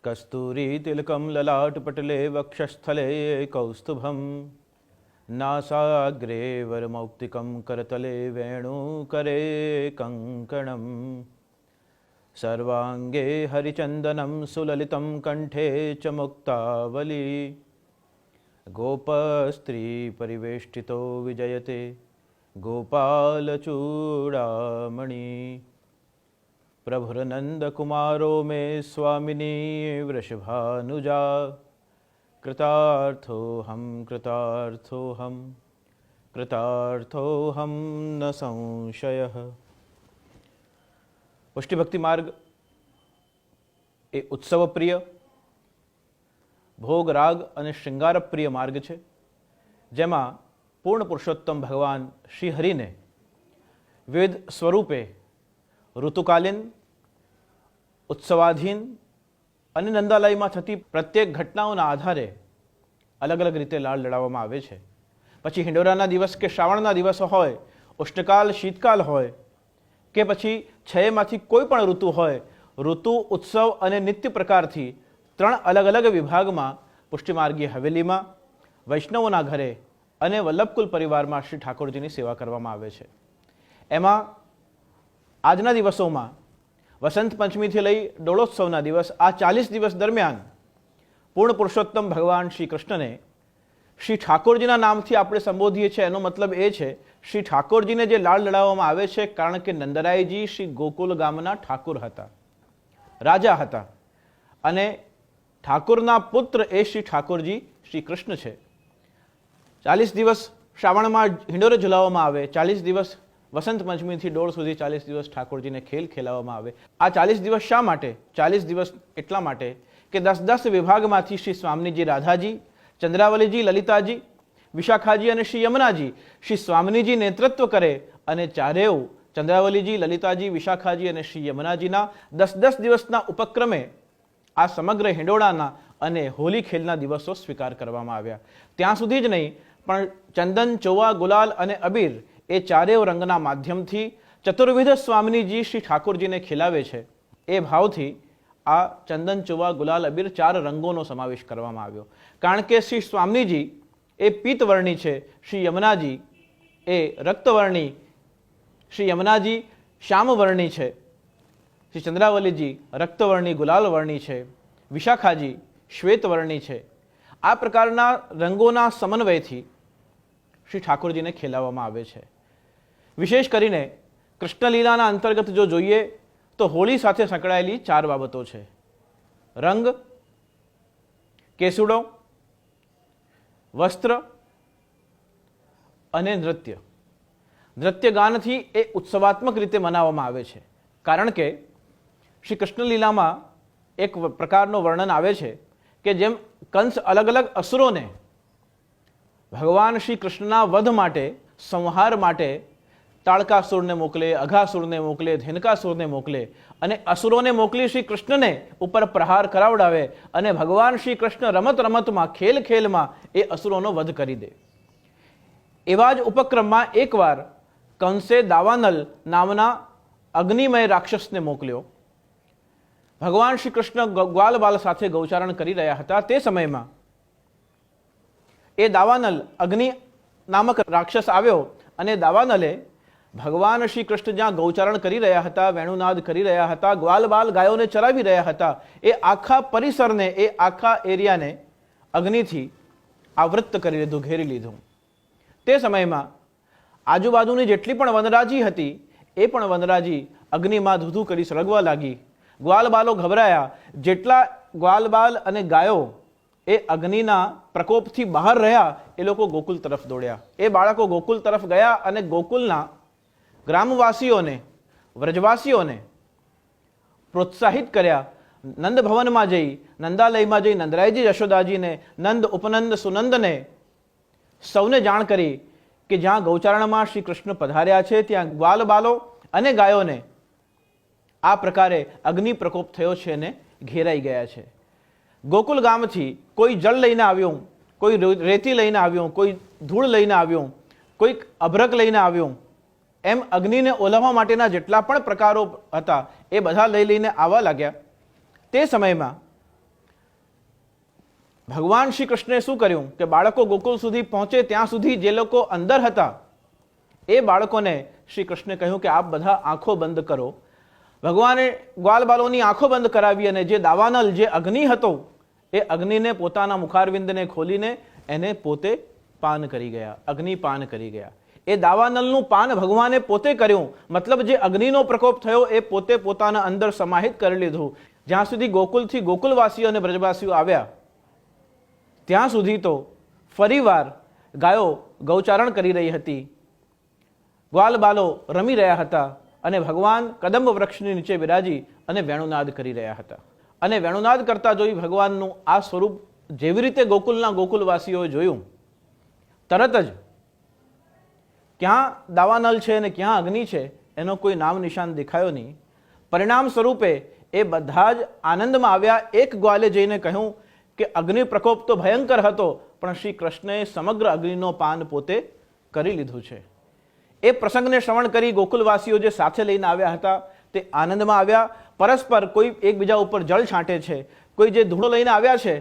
कस्तूरीतिलकं ललाटपटले वक्षस्थले कौस्तुभं नासाग्रे वरमौक्तिकं करतले वेणुकरे कङ्कणं सर्वाङ्गे हरिचन्दनं सुललितं कण्ठे च मुक्तावली गोपस्त्रीपरिवेष्टितो विजयते गोपालचूडामणि प्रभुरनन्दकुमारो मे स्वामिनी वृषभानुजा कृतार्थोऽहं कृतार्थोऽहं कृतार्थोऽहं न संशयः। પુષ્ટિ ભક્તિ માર્ગ એ ઉત્સવ પ્રિય, ભોગ રાગ અને શૃંગાર પ્રિય માર્ગ છે, જેમાં પૂર્ણ પુરુષોત્તમ ભગવાન શ્રી હરિને વિવિધ સ્વરૂપે ઋતુકાલીન, ઉત્સવાધીન અને નંદાલયમાં થતી પ્રત્યેક ઘટનાઓના આધારે અલગ અલગ રીતે લાડ લડાવવામાં આવે છે. પછી હિંડોરાના દિવસ કે શ્રાવણના દિવસો હોય, ઉષ્ણકાલ શીતકાલ હોય કે પછી છયમાંથી કોઈ પણ ઋતુ હોય, ઋતુ, ઉત્સવ અને નિત્ય પ્રકારથી ત્રણ અલગ અલગ વિભાગમાં પુષ્ટિમાર્ગીય હવેલીમાં, વૈષ્ણવોના ઘરે અને વલ્લભકુલ પરિવારમાં શ્રી ઠાકોરજીની સેવા કરવામાં આવે છે. એમાં આજના દિવસોમાં વસંત પંચમીથી લઈ ડોળોત્સવના દિવસ, આ 40 દિવસ દરમિયાન પૂર્ણ પુરુષોત્તમ ભગવાન શ્રી કૃષ્ણને શ્રી ઠાકોરજીના નામથી આપણે સંબોધીએ છીએ. એનો મતલબ એ છે શ્રી ઠાકોરજીને જે લાડ લડાવવામાં આવે છે, કારણ કે નંદરાયજી શ્રી ગોકુલ ગામના ઠાકુર હતા, રાજા હતા, અને ઠાકુરના પુત્ર એ શ્રી ઠાકોરજી શ્રી કૃષ્ણ છે. 40 દિવસ શ્રાવણમાં હિંડોરે ઝુલાવવામાં આવે, 40 દિવસ વસંત પંચમીથી ડોળ સુધી 40 દિવસ ઠાકોરજીને ખેલ ખેલાવવામાં આવે. આ 40 દિવસ શા માટે? 40 દિવસ એટલા માટે કે 10 વિભાગમાંથી શ્રી સ્વામિનીજી રાધાજી, ચંદ્રાવલીજી લલિતાજી, વિશાખાજી અને શ્રી યમુનાજી શ્રી સ્વામિનીજી નેતૃત્વ કરે અને ચારેય ચંદ્રાવલીજી, લલિતાજી, વિશાખાજી અને શ્રી યમુનાજીના 10 દિવસના ઉપક્રમે આ સમગ્ર હિંડોળાના અને હોલી ખેલના દિવસો સ્વીકાર કરવામાં આવ્યા. ત્યાં સુધી જ નહીં, પણ ચંદન, ચોવા, ગુલાલ અને અબીર એ ચારેય રંગના માધ્યમથી ચતુર્વિધ સ્વામિનીજી શ્રી ઠાકોરજીને ખીલાવે છે. એ ભાવથી આ ચંદન, ચોવા, ગુલાલ, અબીર 4 રંગોનો સમાવેશ કરવામાં આવ્યો. કારણ કે શ્રી સ્વામિનીજી એ પીતવર્ણી છે, શ્રી યમુનાજી એ રક્તવર્ણી, શ્રી યમુનાજી શ્યામવર્ણી છે, શ્રી ચંદ્રાવલીજી રક્તવર્ણી ગુલાલવર્ણી છે, વિશાખાજી શ્વેતવર્ણી છે. આ પ્રકારના રંગોના સમન્વયથી શ્રી ઠાકોરજીને ખેલાવવામાં આવે છે. વિશેષ કરીને કૃષ્ણલીલાના અંતર્ગત જો જોઈએ તો હોળી સાથે સંકળાયેલી 4 બાબતો છે: રંગ, કેસુડો, વસ્ત્ર અને નૃત્ય. નૃત્ય ગાનથી એ ઉત્સવાત્મક રીતે મનાવવામાં આવે છે. કારણ કે શ્રી કૃષ્ણલીલામાં એક પ્રકારનો વર્ણન આવે છે કે જેમ કંસ અલગ અલગ અસુરોને ભગવાન શ્રી કૃષ્ણના વધ માટે, સંહાર માટે તાળકાસુરને મોકલે, અઘાસુરને મોકલે, ધેનકાસુરને મોકલે અને અસુરોને મોકલી શ્રી કૃષ્ણને ઉપર પ્રહાર કરાવડાવે અને ભગવાન શ્રી કૃષ્ણ રમત રમતમાં, ખેલ ખેલમાં એ અસુરોનો વધ કરી દે. એવા જ ઉપક્રમમાં એકવાર કંસે દાવાનલ નામના અગ્નિમય રાક્ષસને મોકલ્યો. ભગવાન શ્રી કૃષ્ણ ગ્વાલ બાલ સાથે ગૌચારણ કરી રહ્યા હતા. તે સમયમાં એ દાવાનલ, અગ્નિ નામક રાક્ષસ આવ્યો અને દાવાનલે ભગવાન શ્રી કૃષ્ણ જ્યાં ગૌચારણ કરી રહ્યા હતા, વેણુનાદ કરી રહ્યા હતા, ગ્વાલ બાલ ગાયોને ચરાવી રહ્યા હતા, એ આખા પરિસરને, એ આખા એરિયાને અગ્નિથી આવૃત્ત કરી લીધું, ઘેરી લીધું. તે સમયમાં આજુબાજુની જેટલી પણ વનરાજી હતી એ પણ વનરાજી અગ્નિમાં ધૂધું કરી સળગવા લાગી. ગ્વાલ બાલો ગભરાયા. જેટલા ગ્વાલ બાલ અને ગાયો એ અગ્નિના પ્રકોપથી બહાર રહ્યા એ લોકો ગોકુલ તરફ દોડ્યા. એ બાળકો ગોકુલ તરફ ગયા અને ગોકુલના ગ્રામવાસીઓને, વ્રજવાસીઓને પ્રોત્સાહિત કર્યા. નંદ ભવનમાં જઈ, નંદાલયમાં જઈ નંદરાયજી, યશોદાજીને, નંદ, ઉપનંદ, સુનંદને સૌને જાણ કરી કે જ્યાં ગૌચારણમાં શ્રી કૃષ્ણ પધાર્યા છે ત્યાં ગ્વાલ બાલો અને ગાયોને આ પ્રકારે અગ્નિ પ્રકોપ થયો છે અને ઘેરાઈ ગયા છે. ગોકુલ ગામથી કોઈ જળ લઈને આવ્યું, કોઈ રેતી લઈને આવ્યું, કોઈ ધૂળ લઈને આવ્યું, કોઈક અભ્રક લઈને આવ્યું. એમ અગ્નિને ઓલવવા માટેના જેટલા પણ પ્રકારો હતા એ બધા લઈને આવવા લાગ્યા. તે સમયમાં ભગવાન શ્રી કૃષ્ણે શું કર્યું કે બાળકો ગોકુળ સુધી પહોંચે ત્યાં સુધી જે લોકો અંદર હતા એ બાળકોને શ્રી કૃષ્ણે કહ્યું કે આપ બધા આંખો બંધ કરો. ભગવાને ગ્વાલ બાલોની આંખો બંધ કરાવી અને જે દાવાનલ જે અગ્નિ હતો એ અગ્નિને પોતાના મુખારવિંદને ખોલીને એને પોતે પાન કરી ગયા, અગ્નિ પાન કરી ગયા. એ દાવાનલનું પાન ભગવાને પોતે કર્યું, મતલબ જે અગ્નિનો પ્રકોપ થયો એ પોતે પોતાના અંદર સમાહિત કરી લીધું. જ્યાં સુધી ગોકુલથી ગોકુલવાસીઓ અને બ્રજવાસીઓ આવ્યા ત્યાં સુધી તો ફરીવાર ગાયો ગૌચારણ કરી રહી હતી, ગ્વાલ બાલો રમી રહ્યા હતા અને ભગવાન કદંબ વૃક્ષની નીચે બિરાજી અને વેણુનાદ કરી રહ્યા હતા. અને વેણુનાદ કરતા જોઈ ભગવાનનું આ સ્વરૂપ જેવી રીતે ગોકુલના ગોકુલવાસીઓએ જોયું, તરત જ ક્યાં દાવાનલ છે અને ક્યાં અગ્નિ છે એનો કોઈ નામ નિશાન દેખાયો નહીં. પરિણામ સ્વરૂપે એ બધા જ આનંદમાં આવ્યા. એક ગ્વાલે જઈને કહ્યું કે અગ્નિ પ્રકોપ તો ભયંકર હતો, પણ શ્રી કૃષ્ણએ સમગ્ર અગ્નિનો પાન પોતે કરી લીધું છે. એ પ્રસંગને શ્રવણ કરી ગોકુલવાસીઓ જે સાથે લઈને આવ્યા હતા તે આનંદમાં આવ્યા. પરસ્પર કોઈ એકબીજા ઉપર જળ છાંટે છે, કોઈ જે ધૂળો લઈને આવ્યા છે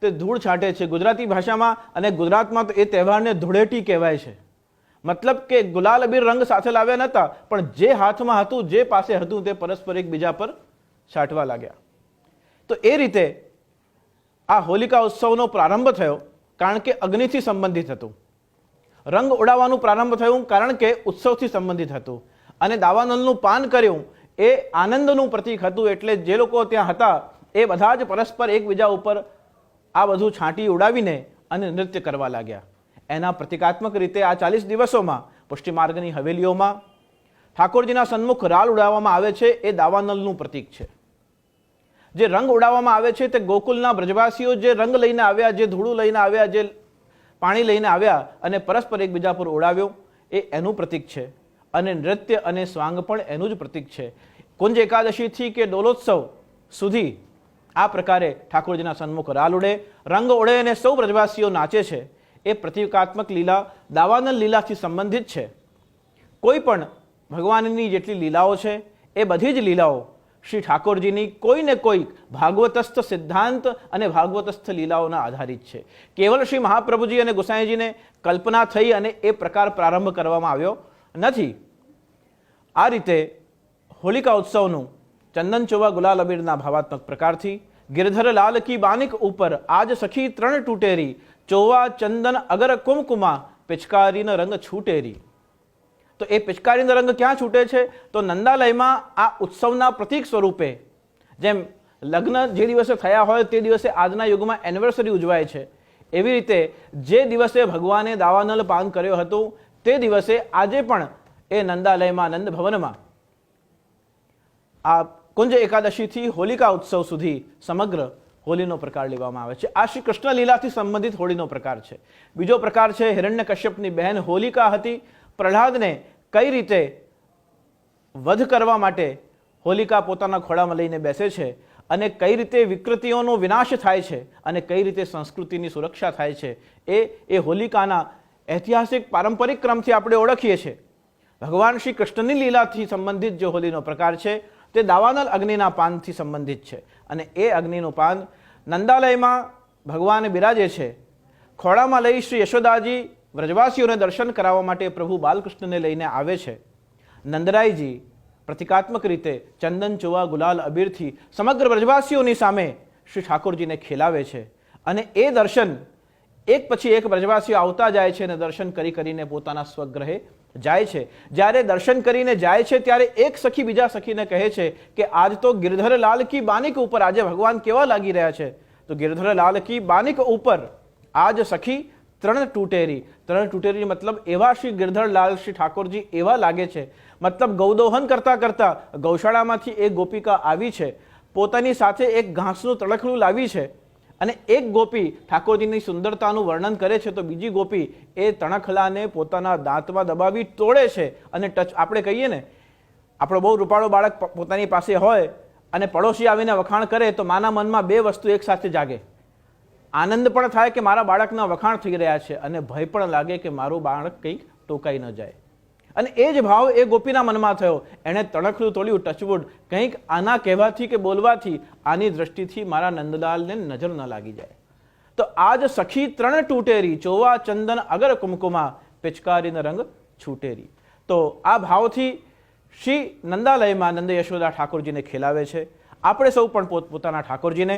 તે ધૂળ છાંટે છે. ગુજરાતી ભાષામાં અને ગુજરાતમાં તો એ તહેવારને ધૂળેટી કહેવાય છે. મતલબ કે ગુલાલ અબીર રંગ સાથે લાવ્યા નહોતા, પણ જે હાથમાં હતું, જે પાસે હતું તે પરસ્પર એકબીજા પર છાંટવા લાગ્યા. તો એ રીતે આ હોલિકા ઉત્સવનો પ્રારંભ થયો કારણ કે અગ્નિથી સંબંધિત હતું. રંગ ઉડાવવાનું પ્રારંભ થયું કારણ કે ઉત્સવથી સંબંધિત હતું. અને દાવાનલનું પાન કર્યું એ આનંદનું પ્રતીક હતું. એટલે જે લોકો ત્યાં હતા એ બધા જ પરસ્પર એકબીજા ઉપર આ બધું છાંટી ઉડાવીને અને નૃત્ય કરવા લાગ્યા. એના પ્રતિકાત્મક રીતે આ 40 દિવસોમાં પુષ્ટિ માર્ગની હવેલીઓમાં ઠાકોરજીના સન્મુખ રાલ ઉડાવવામાં આવે છે. એ દાવાનલનું પ્રતીક છે. જે રંગ ઉડાવવામાં આવે છે તે ગોકુલના બ્રજવાસીઓ જે રંગ લઈને આવ્યા, જે ધૂળું લઈને આવ્યા, જે પાણી લઈને આવ્યા અને પરસ્પર એકબીજા પર ઉડાવ્યો એ એનું પ્રતીક છે. અને નૃત્ય અને સ્વાંગ પણ એનું જ પ્રતીક છે. કુંજ એકાદશીથી કે ડોલોત્સવ સુધી આ પ્રકારે ઠાકોરજીના સન્મુખ રાલ ઉડે, રંગ ઉડે અને સૌ બ્રજવાસીઓ નાચે છે. એ પ્રતિકાત્મક લીલા દાવાનલ લીલાથી સંબંધિત છે. કોઈ પણ ભગવાનની જેટલી લીલાઓ છે એ બધી જ લીલાઓ શ્રી ઠાકોરજીની કોઈ ને કોઈ ભાગવતસ્થ સિદ્ધાંત અને ભાગવતસ્થ લીલાઓના આધારિત છે. કેવલ શ્રી મહાપ્રભુજી અને ગોસાઈજીને કલ્પના થઈ અને એ પ્રકાર પ્રારંભ કરવામાં આવ્યો નથી. આ રીતે હોલિકા ઉત્સવનું ચંદન ચોવા ગુલાલ અબીરના ભાવાત્મક પ્રકારથી गिरधर लाल की बानिक ऊपर आज सखी तरण टूटेरी चोवा चंदन अगर कुमकुमा पिचकारी न रंग छूटेरी. तो ये पिचकारी न रंग क्या छूटे छे? तो नंदालयમાં આ ઉત્સવના પ્રતીક સ્વરૂપે જેમ લગ્ન જે દિવસે થયા હોય તે દિવસે આજના યુગમાં એનિવર્સરી ઉજવાય છે, એવી રીતે જે દિવસે ભગવાને દાવાનલ પાન કર્યો હતો તે દિવસે આજે પણ એ નંદાલયમાં નંદ ભવનમાં આ કુંજ એકાદશીથી હોલિકા ઉત્સવ સુધી સમગ્ર હોલીનો પ્રકાર લેવામાં આવે છે. આ શ્રી કૃષ્ણ લીલાથી સંબંધિત હોળીનો પ્રકાર છે. બીજો પ્રકાર છે હિરણ્યકશ્યપની બહેન હોલિકા હતી. પ્રહલાદને કઈ રીતે વધ કરવા માટે હોલિકા પોતાના ખોળામાં લઈને બેસે છે અને કઈ રીતે વિકૃતિઓનો વિનાશ થાય છે અને કઈ રીતે સંસ્કૃતિની સુરક્ષા થાય છે એ હોલિકાના ઐતિહાસિક પારંપરિક ક્રમથી આપણે ઓળખીએ છીએ. ભગવાન શ્રી કૃષ્ણની લીલાથી સંબંધિત જે હોલીનો પ્રકાર છે તે દાવાનલ અગ્નિના પાનથી સંબંધિત છે. અને એ અગ્નિનું પાન નંદાલયમાં ભગવાન બિરાજે છે. ખોળામાં લઈ શ્રી યશોદાજી વ્રજવાસીઓને દર્શન કરાવવા માટે પ્રભુ બાલકૃષ્ણને લઈને આવે છે. નંદરાયજી પ્રતિકાત્મક રીતે ચંદન ચોવા ગુલાલ અબીરથી સમગ્ર વ્રજવાસીઓની સામે શ્રી ઠાકોરજીને ખેલાવે છે. અને એ દર્શન એક પછી એક વ્રજવાસીઓ આવતા જાય છે અને દર્શન કરીને પોતાના સ્વગૃહે જાય છે. જ્યારે દર્શન કરીને જાય છે ત્યારે એક સખી બીજા સખીને કહે છે કે આજ તો गिरधर लाल की बानिक ઉપર આજે ભગવાન કેવા લાગી રહ્યા છે? તો गिरधर लाल की बानिक ઉપર આજ સખી ત્રણ તૂટેરી. ત્રણ તૂટેરી મતલબ એવા શ્રી गिरधर लाल શ્રી ઠાકોરજી એવા લાગે છે. મતલબ ગૌદોહન કરતા કરતા ગૌશાળામાંથી એક ગોપિકા આવી છે, પોતાની સાથે એક ઘાસનું તણખલું લાવી છે અને એક ગોપી ઠાકોરજીની સુંદરતાનું વર્ણન કરે છે તો બીજી ગોપી એ તણખલાને પોતાના દાંતમાં દબાવી તોડે છે. અને આપણે કહીએ ને, આપણો બહુ રૂપાળો બાળક પોતાની પાસે હોય અને પડોશી આવીને વખાણ કરે તો માના મનમાં બે વસ્તુ એકસાથે જાગે. આનંદ પણ થાય કે મારા બાળકના વખાણ થઈ રહ્યા છે અને ભય પણ લાગે કે મારું બાળક કંઈક ટોકાઈ ન જાય. અને એ જ ભાવ એ ગોપીના મનમાં થયો. એણે તણખલું તોડ્યું, ટચવુડ, કંઈક આના કહેવાથી કે બોલવાથી આની દ્રષ્ટિથી મારા નંદલાલને નજર ન લાગી જાય. તો આજ સખી ત્રણ તૂટેરી, ચોવા ચંદન અગર કુમકુમા, પિચકારીનો રંગ છૂટેરી. તો આ ભાવથી શ્રી નંદાલયમાં નંદ યશોદા ઠાકોરજીને ખેલાવે છે. આપણે સૌ પણ પોતપોતાના ઠાકોરજીને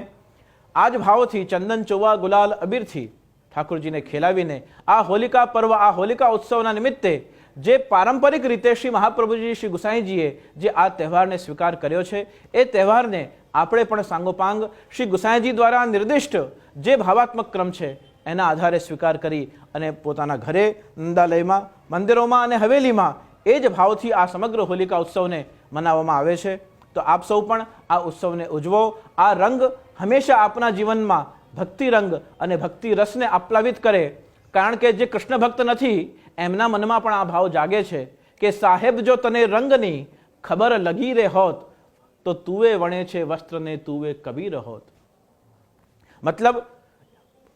આ જ ભાવથી ચંદન, ચોવા, ગુલાલ, અબીરથી ઠાકોરજીને ખેલાવીને આ હોલિકા પર્વ, આ હોલિકા ઉત્સવના નિમિત્તે જે પારંપરિક રીતે શ્રી મહાપ્રભુજી, શ્રી ગુસાઈજીએ જે આ તહેવારને સ્વીકાર કર્યો છે, એ તહેવારને આપણે પણ સાંગોપાંગ શ્રી ગુસાઈજી દ્વારા નિર્દિષ્ટ જે ભાવાત્મક ક્રમ છે એના આધારે સ્વીકાર કરી અને પોતાના ઘરે, નંદાલયમાં, મંદિરોમાં અને હવેલીમાં એ જ ભાવથી આ સમગ્ર હોલિકા ઉત્સવને મનાવવામાં આવે છે. તો આપ સૌ પણ આ ઉત્સવને ઉજવો. આ રંગ હંમેશા આપના જીવનમાં ભક્તિ રંગ અને ભક્તિ રસને આપ્લાવિત કરે. કારણ કે જે કૃષ્ણ ભક્ત નથી એમના મનમાં પણ આ ભાવ જાગે છે કે સાહેબ જો તને રંગની ખબર લગી રે હોત તો તુએ વણે છે વસ્ત્રને તુએ કબીર હોત. મતલબ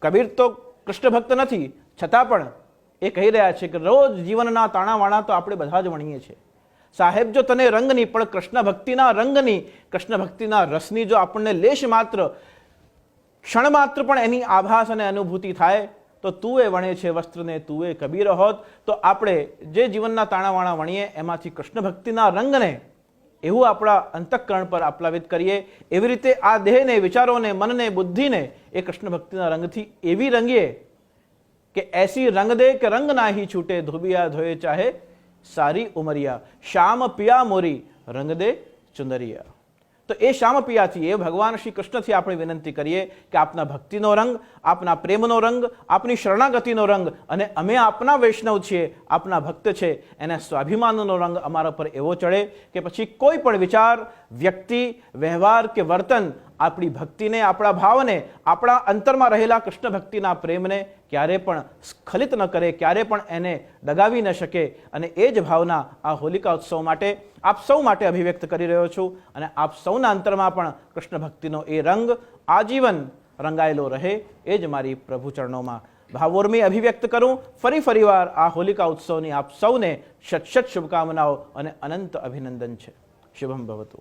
કબીર તો કૃષ્ણ ભક્ત નથી, છતાં પણ એ કહી રહ્યા છે કે રોજ જીવનના તાણાવાણા તો આપણે બધા જ વણીએ છીએ. સાહેબ જો તને રંગની, પણ કૃષ્ણ ભક્તિના રંગની, કૃષ્ણ ભક્તિના રસની જો આપણને લેશ માત્ર, ક્ષણ માત્ર પણ એની આભાસ અને અનુભૂતિ થાય તો તુએ વણે છે વસ્ત્રને તુએ કબીર હોત. તો આપણે જે જીવનના તાણાવાણા વણીએ એમાંથી કૃષ્ણ ભક્તિના રંગને એવું આપણા અંતઃકરણ પર આપ્લાવિત કરીએ. એવી રીતે આ દેહને, વિચારોને, મનને, બુદ્ધિને એ કૃષ્ણ ભક્તિના રંગથી એવી રંગીએ કે એસી રંગ દે કે રંગ નાહી છૂટે, ધોબિયા ધોયે ચાહે સારી ઉમરિયા, શ્યામ પિયા મોરી રંગ દે ચુંદરિયા. તો એ શ્યામ પિયાથી, એ ભગવાન શ્રી કૃષ્ણથી આપણે વિનંતી કરીએ કે આપના ભક્તિનો રંગ, આપના પ્રેમનો રંગ, આપની શરણાગતિનો રંગ, અને અમે આપના વૈષ્ણવ છીએ, આપના ભક્ત છે, એના સ્વાભિમાનનો રંગ અમારા પર એવો ચડે કે પછી કોઈ પણ વિચાર, વ્યક્તિ, વ્યવહાર કે વર્તન આપણી ભક્તિને, આપણા ભાવને, આપણા અંતરમાં રહેલા કૃષ્ણ ભક્તિના પ્રેમને ક્યારે પણ સ્ખલિત ન કરે, ક્યારે પણ એને ડગાવી ન શકે. અને એ જ ભાવના આ હોલિકા ઉત્સવ માટે આપ સૌ માટે અભિવ્યક્ત કરી રહ્યો છું. અને આપ સૌના અંતરમાં પણ કૃષ્ણ ભક્તિનો એ રંગ આજીવન રંગાયેલો રહે, એ જ મારી પ્રભુ ચરણોમાં ભાવોર્મી અભિવ્યક્ત કરું. ફરીવાર આ હોલિકા ઉત્સવની આપ સૌને શત શુભકામનાઓ અને અનંત અભિનંદન છે. શુભમ ભવતુ.